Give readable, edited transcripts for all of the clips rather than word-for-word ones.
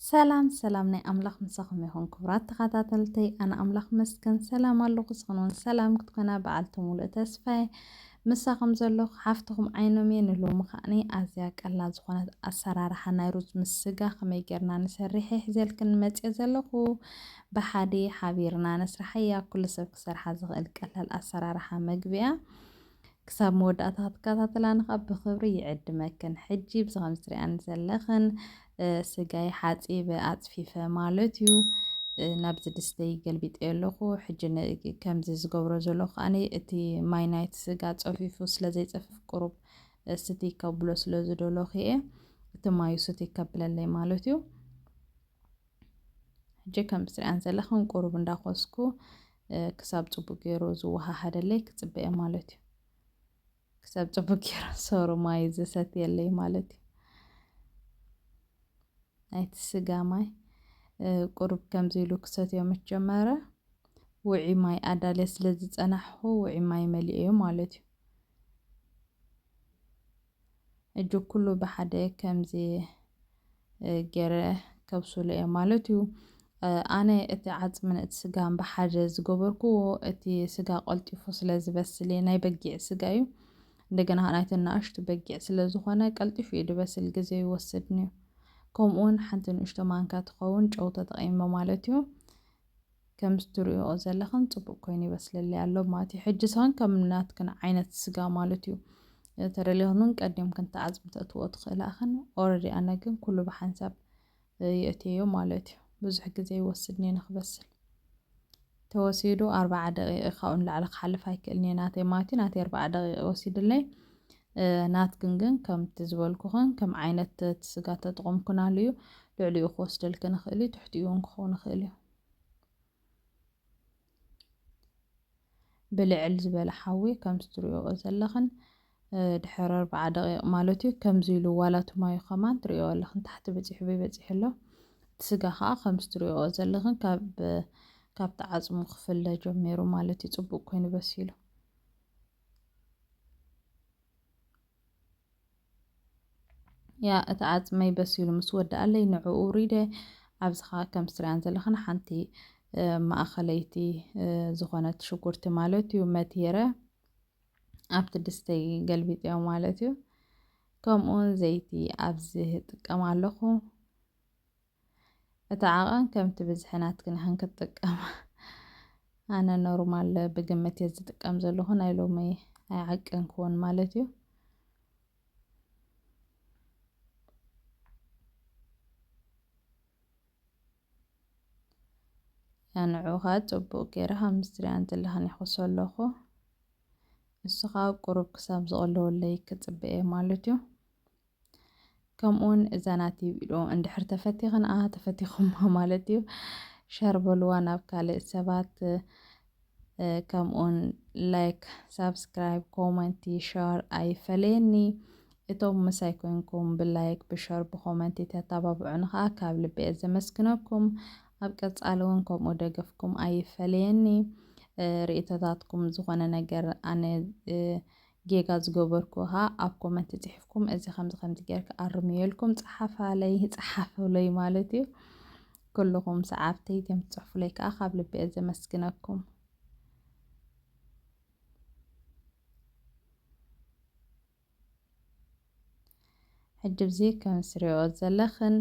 ሰላም ናይ ኣምላኽ ምሳኹም ይኹን ክቡራት ተኸታተልተይ ኣነ ኣምላኽ መስገን ሰላም ኣለኹ ስኽንውን ሰላም ክትኮና በዓልቲ ሙሉእ ተስፋየ ምሳኹም ዘለኹ ሓፍትኹም ዓይኖም እየ ንሎምኸዓኒ ኣዝያ ቀላል ዝኾነት ኣሰራርሓ ናይ ሩዝ ምስ ስጋ ከመይ ጌርና ንሰርሕ ሒዘልክን መፅእ ዘለኹ ብሓደ ሓቢርና ነስራሕያ ኩሉ ሰብ ክሰርሓ ዝኽእል ቀላል ኣሰራርሓ መግቢ እያ ክሳብ መወዳእታ ክትከታተላ ንኸ ብክብሪ ይዕድመክን ሕጂ ብዝኸም ትሪአን ዘለኽን ስጋይ ሓፂበ ኣፅፊፈ ማለት እዩ ናብዚ ድስተይ ገልቢጠ ኣለኹ ሕጂ ከምዚ ዝገብሮ ዘለኹ ከዓኒ እቲ ማይ ናይቲ ስጋ ፀፊፉ ስለ ዘይፀፍፍ ቁሩብ ስቲ ከብሎ ስለ ዝደለኹ እየ እቲ ማዩ ስቲ ከብለለይ ማለት እዩ ሕጂ ከም ትሪአን ዘለኽን ቁሩብ እንዳኮስኩ ክሳብ ፅቡቅ ገይሩ ዝወሃሃደለይ ክፅበየ ማለት እዩ ክሳብ ፅቡቅ ገይሩ ሰሩ ማይ ዝሰትየለይ ማለት እዩ ናይቲ ስጋ ማይ ቁሩብ ከምዚ ኢሉ ክሰትዮ ምስ ጀመረ ውዒ ማይ ኣዳልየ ስለ ዝፀናሕኹ ውዒ ማይ መሊአዮ ማለት እዩ እጁ ኩሉ ብሓደ ከምዚ ገይረ ከብሱለ እየ ማለት እዩ ኣነ እቲ ዓፅምን እቲ ስጋን ብሓደ ዝገበርኩዎ እቲ ስጋ ቀልጢፉ ስለ ዝበስል ናይ በጊዕ ስጋ እዩ እንደገና ናይቲ ንኣሽቱ በጊዕ ስለ ዝኾነ ቀልጢፉ እዩ ዝበስል ግዜ ይወስድኒ እዩ ከምኡውን ሓንቲ ንእሽቶ ማንካ ትኸውን ጨው ተጠቒመ ማለት እዩ ከም ትሪእዎ ዘለኹም ፅቡቅ ኮይኑ ይበስለለይ ኣሎ ማለት እዩ ሕጂ ሰውን ከም ናትክን ዓይነት ስጋ ማለት እዩ ተደልየኹን ቀዲምክን ተዓፅሚ ተእትዎ ትኽእል ኢኽን ኦልሬዲ ኣነ ግን ኩሉ ብሓንሳብ የእትዮ ማለት እዩ ብዙሕ ግዜ ይወስድኒ ንክበስል ተወሲዱ 40 ደቂቃ ካብኡ ንላዕሊ ክሓልፍ ኣይክእልን እየ ናተይ ማለት እዩ ናተይ 40 ደቂቃ ወሲዱለይ ናትክን ግን ከምቲ ዝበልኩኽን ከም ዓይነት ስጋ ተጠቐምኩናሉ እዩ ልዕሊኡ ክወስደልክን ይኽእል እዩ ትሕቲኡ እውን ክኸውን ይኽእል እዩ ብልዕል ዝበለ ሓዊ ከምቲ ትሪእዎ ዘለኽን ድሕሪ 40 ደቂቃ ማለት እዩ ከምዚ ኢሉ ዋላ እቲ ማዩ ከማን ትሪእዎ ኣለኽን ታሕቲ በፂሑ በይበፂሑ ኣሎ እቲ ስጋ ከዓ ከምቲ ትሪእዎ ዘለኽን ካብቲ ዓፅሙ ክፍለ ጀሚሩ ማለት እዩ ፅቡቅ ኮይኑ በሲሉ ያ እቲ ዓፅመይ በሲሉ ምስ ወዳእለይ ንዕኡ ሪደ ኣብዚ ከዓ ከም ትሪአን ዘለኽን ሓንቲ ማእኸለይቲ ዝኾነት ሽጉርቲ ማለት እዩ መቲረ ኣብቲ ድስተይ ገልቢጥዮ ማለት እዩ ከምኡውን ዘይቲ ኣብዚ ጥቀም ኣለኹ እቲ ዓቐን ከምቲ ብዝሒ ናትክን ኢኽን ክትጥቀማ ኣነ ኖርማል ብግምት እየ ዝጥቀም ዘለኹ ናይ ሎሚ ኣይዓቅንክዎን ማለት እዩ ንዕኡ ከዓ ፅቡቅ ገይረ ከምዚ ትሪአን ዘለኽን ይሕወሶ ኣለኹ ንሱ ከዓ ቁሩብ ክሳብ ዝቐለወለይ ክፅበየ ማለት እዩ ከምኡውን እዛ ናተይ ቪድዮ እንድሕር ተፈቲኽን ተፈቲኹማ ማለት እዩ ሸር በልዋ ናብ ካልእ ሰባት ከምኡውን ላይክ ሳብስክራይብ ኮመንቲ ሸር ኣይፈለየኒ እቶም ምሳይ ኮንኩም ብላይክ ብሸር ብኮመንቲ ተተባብዑን ከዓ ካብ ልቢ እየ ዘመስግነኩም ኣብ ቀፃሊ እውን ከምኡ ደገፍኩም ኣይፈለየኒ ርእቶታትኩም ዝኾነ ነገር ኣነ ጌጋ ዝገበርኩ ከዓ ኣብ ኮመንት ፅሒፍኩም እዚ ከምዚ ጌርካ ኣርምዮ ኢልኩም ፀሓፉለይ ማለት እዩ ኩልኩም ሰዓብተይ እዮም ትፅሕፉለይ ከዓ ካብ ልቢ እየ ዘመስግነኩም ሕጂ ብዚ ከም ትሪእዎ ዘለኽን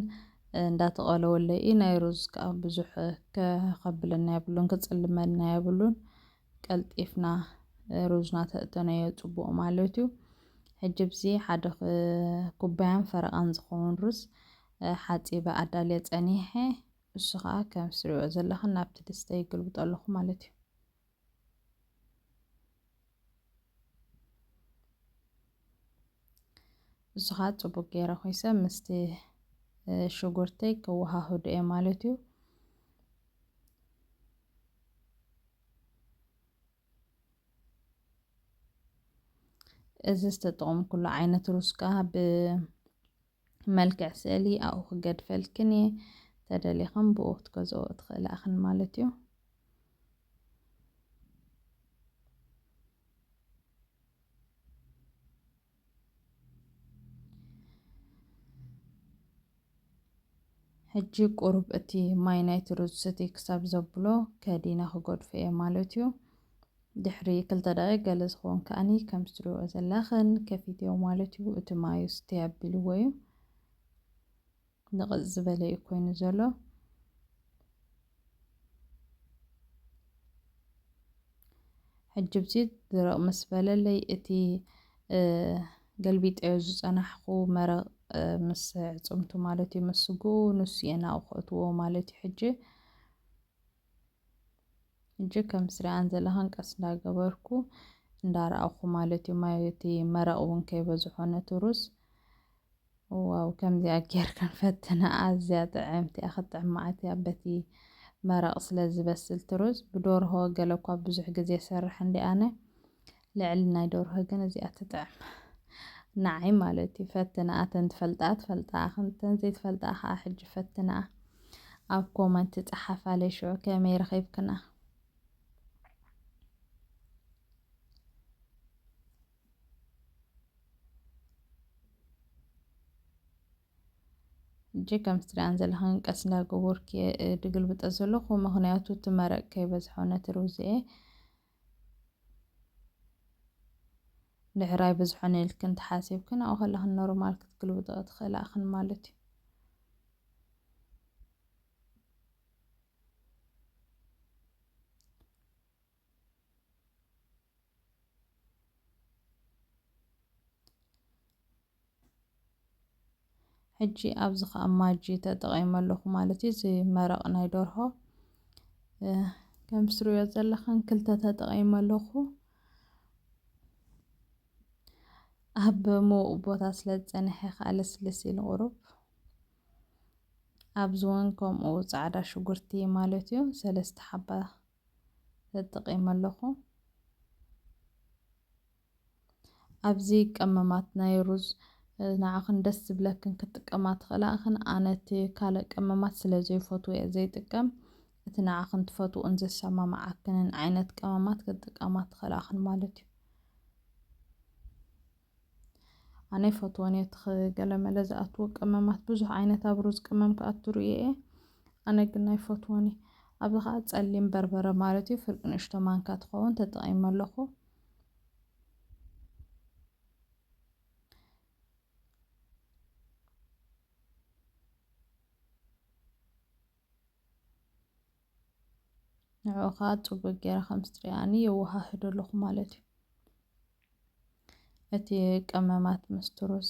እንዳተቐለወለይ እዩ ናይ ሩዝ ከዓ ብዙሕ ከኸብለና የብሉን ክፅልመና የብሉን ቀልጢፍና ሩዝና ተእተነዮ ፅቡቅ ማለት እዩ ሕጂ ብዚ ሓደ ኩባያን ፈረቓን ዝኸውን ሩዝ ሓፂበ ኣዳልየ ፀኒሐ እሱ ከዓ ከም ትሪእዎ ዘለኽን ናብቲ ድስተይ ይግልብጦ ኣለኹ ማለት እዩ እሱ ከዓ ፅቡቅ ገይረ ኮይሰ ምስቲ ሽጉርተይ ክወሃህዱ እየ ማለት እዩ እዚ ዝተጠቐምኩሉ ዓይነት ሩዝ ከዓ ብመልክዕ ስእሊ ኣብኡ ክገድፈልክን እየ ተደሊኹም ብኡ ክትገዝኦ ትኽእላ ኢኽን ማለት እዩ ሕጂ ቁሩብ እቲ ማይ ናይቲ ሩዝ ሰቲ ክሳብ ዘብሎ ከዲና ክጎድፎ እየ ማለት እዩ። ድሕሪ 2 ደቂቕ ገለ ዝኸውን ከዓኒ ከም ትሪእዎ ዘለኹም ከፊትዮ ማለት እዩ። እቲ ማይ ስቲ ኣቢልዎ እዩ ንቕፅ ዝበለ እዩ ኮይኑ ዘሎ። ሕጂ ብዚ ድረቕ ምስ በለለይ እቲ ገልቢጠዮ ዝፀናሕኩ መረቕ ምስ ዕፅምቱ ማለት እዩ ምስ ስጉኡ ንሱ እየ ናብኡ ማለት እዩ። ሕጂ ከም ትሪአን ዘለኹም ቀስ እንዳገበርኩ እንዳረኣኹ ማለት እዩ። ማይ እቲ መረቕ እውን ከይበዝሖ ነቲ ሩዝ ዋው ከምዚኣ ጌርካ ንፈትና ኣዝያ ጥዕምቲ እያ ክትጥዕም መዓት እያ በቲ መረቕ ስለ ዝበስል እቲ ሩዝ ብደርሆ ገለ እኳ ብዙሕ ግዜ ይሰርሕ እንዲ ኣነ ልዕሊ ናይ ደርሆ ግን እዚኣ ትጥዕም ንዓይ ማለት እዩ። ፈትንኣ ተን ትፈልጣ ትፈልጣ ተን ዘይትፈልጣ ከዓ ሕጂ ፈትንኣ ኣብ ኮመንት ፃሓፋለይ ሽዑ ከመይ ረኺብክና። ሕጂ ከም ትሪአን ዘለኹም ቀስ እንዳገበርኩ ድግልብጦ ዘለኹ ምክንያቱ እቲ መረቕ ከይበዝሖ ነቲ ሩዝ እየ ድሕራይ ብዙሖን ኢልክ እንተሓሲብክን ኣብኡ ከለኽን ኖርማል ክትግልብጦ ትኽእል ኢኽን ማለት እዩ። ሕጂ ኣብዚ ከዓ ማጂ ተጠቒመ ኣለኹ ማለት እዩ። እዚ መረቕ ናይ ደርሆ ከም ትሪእዎ ዘለኹም 2 ተጠቒመ ኣለኹ። ኣብ ምዉቕ ቦታ ስለ ዝፀንሐ ከዓ ልስልስ ኢሉ ቁሩብ ኣብዚ እውን ከምኡ ፃዕዳ ሽጉርቲ ማለት እዩ 3 ሓባ ተጠቒመ ኣለኹ። ኣብዚ ቀመማት ናይ ሩዝ ንዓኹን ደስ ዝብለክን ክትጥቀማ ትኽእላ ኢኽን። ኣነ እቲ ካልእ ቀመማት ስለ ዘይፈትዎ እየ ዘይጥቀም። እቲ ንዓኹን ትፈትውኦን ዘሰማምዓክንን ዓይነት ቀመማት ክትጥቀማ ትኽእላ ኢኽን ማለት እዩ። ኣነ ይፈትዎን እየ እቲ ገለመለ ዝኣትዎ ቀመማት ብዙሕ ዓይነት ኣብ ሩዝ ቅመም ክኣቱ ርእየ እየ ኣነ ግን ኣይፈትዎን እየ። ኣብዚ ከዓ ፀሊም በርበረ ማለት እዩ ፍርቂ ንእሽቶ ማንካ ትኸውን ተጠቒመ ኣለኹ። ንዕኡ ከዓ ፅቡቅ ጌረ ከም ትሪአኒ የወሃህድ ኣለኹ ማለት እዩ እቲ ቀመማት ምስቲ ሩዝ።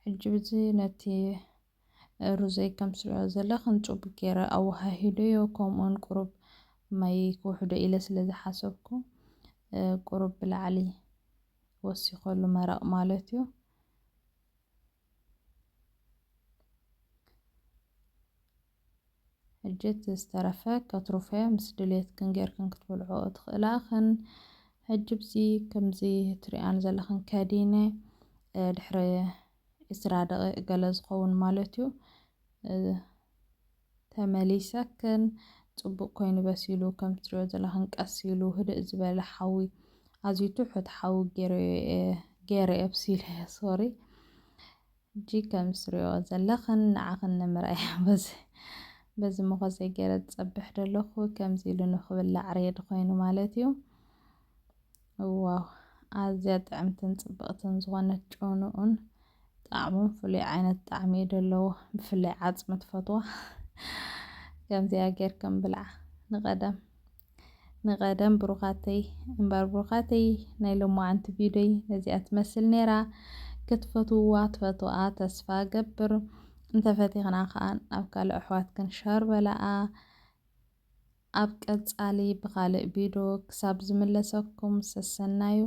ሕጂ ብዚ ነቲ ሩዘይ ከም ትሪእዎ ዘለኹም ፅቡቅ ጌረ ኣወሃሂደዮ ከምኡውን ቁሩብ ማይ ክውሕዶ ኢለ ስለ ዝሓሰብኩ ቁሩብ ብላዕሊ ወሲኸሉ መረቕ ማለት እዩ። ሕጂ እቲ ዝተረፈ ከትርፎ ምስ ድሌትክን ጌርክን ክትበልዖ ትኽእላ ኢኽን። ሕጂ ብዚ ከምዚ ትሪአን ዘለኹም ከዲነ ድሕሪ 20 ደቂቕ ገለ ዝኸውን ማለት እዩ ተመሊሰክን ፅቡቅ ኮይኑ በሲሉ ከም ትሪእዎ ዘለኹም ቀስ ኢሉ ህድእ ዝበለ ሓዊ ኣዝዩ ትሑት ሓዊ ገይረ ኣብሲለ ሶሪ። ሕጂ ከም ትሪእዎ ዘለኹም ንዓኹን ንምርኣይ በዚ መኸዘይ ገይረ ዝፀብሕ ዘለኹ ከምዚ ኢሉ ንክብላዕ ሬዲ ኮይኑ ማለት እዩ። ዋው ኣዝያ ጥዕምትን ፅብቕትን ዝኾነት ጨኑኡን ጣዕሙን ፍሉይ ዓይነት ጣዕሚ እዩ ዘለዎ ብፍላይ ዓፅሚ ትፈትዋ ከምዚኣ ጌርክን ብልዓ። ንቐደም ብሩኻተይ እምበር ብሩኻተይ ናይ ሎማዓንቲ ቪድዮይ ነዚኣ ትመስል ነይራ። ክትፈትውዋ ትፈትውኣ ተስፋ ገብር እንተፈቲኽና ከዓ ኣብ ካልእ ኣሕዋትክን ሸር በልኣ። ኣብ ቀፃሊ ብካልእ ቪድዮ ክሳብ ዝምለሰኩም ሰሰናዩ